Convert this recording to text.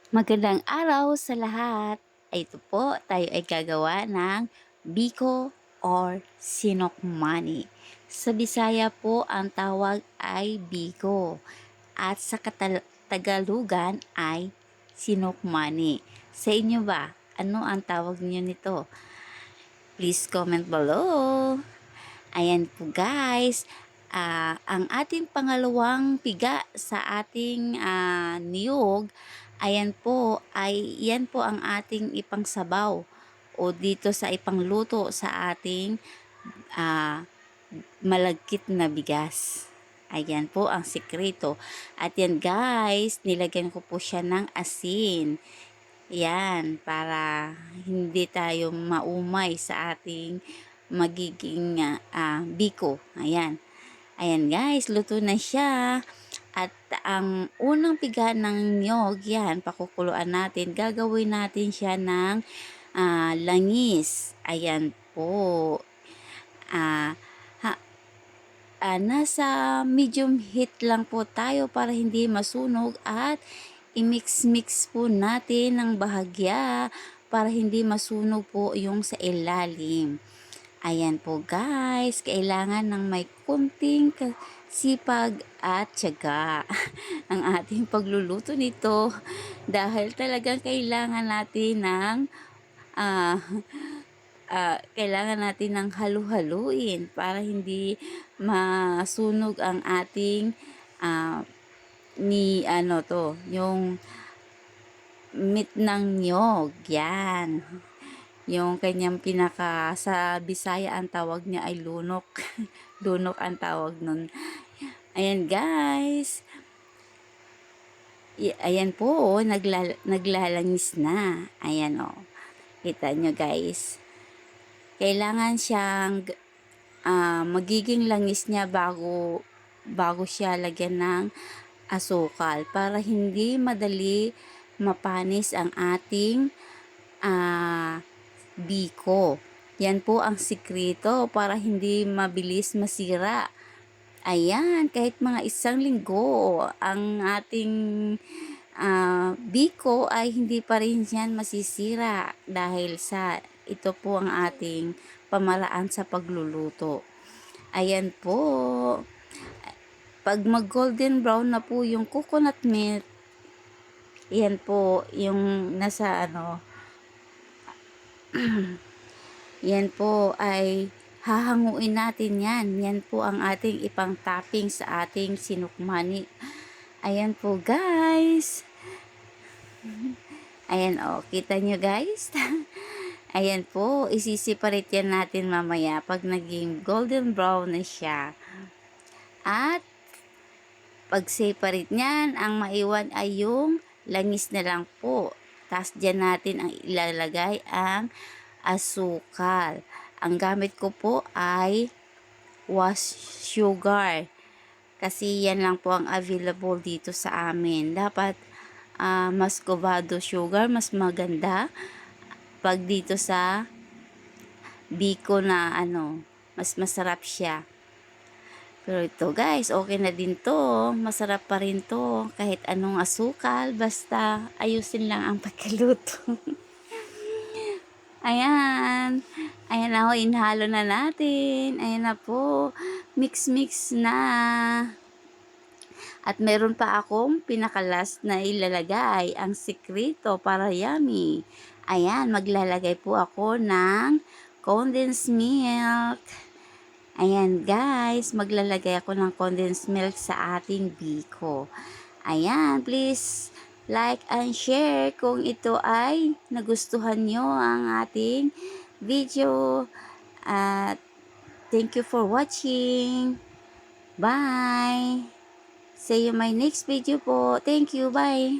Magandang araw sa lahat. Ito po, tayo ay gagawa ng biko or sinokmani. Sa Bisaya po, ang tawag ay biko at sa Tagalugan ay sinokmani. Sa inyo ba, ano ang tawag niyo nito? Please comment below. Ayan po guys, ang ating pangalawang piga sa ating niyog, ayan po, yan po ang ating ipangsabaw o dito sa ipangluto sa ating ah, malagkit na bigas. Ayan po ang sikreto. At yan guys, nilagyan ko po siya ng asin. Yan, para hindi tayo maumay sa ating magiging biko. Ayan. Ayan guys, luto na siya. At ang unang piga ng niyog, yan, pakukuluan natin. Gagawin natin siya ng langis. Ayan po. Nasa medium heat lang po tayo para hindi masunog at i-mix-mix po natin ng bahagya para hindi masunog po yung sa ilalim. Ayan po guys, kailangan ng may kunting sipag at tiyaga ang ating pagluluto nito dahil talagang kailangan natin ng kailangan natin ng halu-haluin para hindi masunog ang ating yung meat ng niyog. Yan. Yung kanyang sa Bisaya ang tawag niya ay lunok. Lunok ang tawag nun. Ayan guys. Ayan po, naglalangis na. Ayan o. Kita nyo guys. Kailangan siyang magiging langis niya bago siya lagyan ng asukal para hindi madali mapanis ang ating biko. Yan po ang sikreto para hindi mabilis masira. Ayan, kahit mga 1 linggo ang ating biko ay hindi pa rin yan masisira dahil sa ito po ang ating pamaraan sa pagluluto. Ayan po. Pag mag golden brown na po yung coconut milk, yan po yung nasa yan po ay hahanguin natin yan. Yan po ang ating ipang topping sa ating sinukmani. Ayan po guys. Ayan o, kita nyo guys. Ayan po, isisiparate yan natin mamaya pag naging golden brown na siya. At pag separate niyan, ang maiwan ay yung langis na lang po. Tapos dyan natin ang ilalagay ang asukal. Ang gamit ko po ay was sugar. Kasi yan lang po ang available dito sa amin. Dapat muscovado sugar, mas maganda. Pag dito sa biko na mas masarap siya. Pero ito guys, okay na din to. Masarap pa rin to. Kahit anong asukal, basta ayusin lang ang pagkaluto. Ayan. Ayan na ho, inhalo na natin. Ayan na po. Mix-mix na. At meron pa akong pinakalas na ilalagay. Ang sikreto para yummy. Ayan, maglalagay po ako ng condensed milk. Ayan guys, maglalagay ako ng condensed milk sa ating biko. Ayan, please like and share kung ito ay nagustuhan nyo ang ating video. At thank you for watching. Bye! See you my next video po. Thank you. Bye!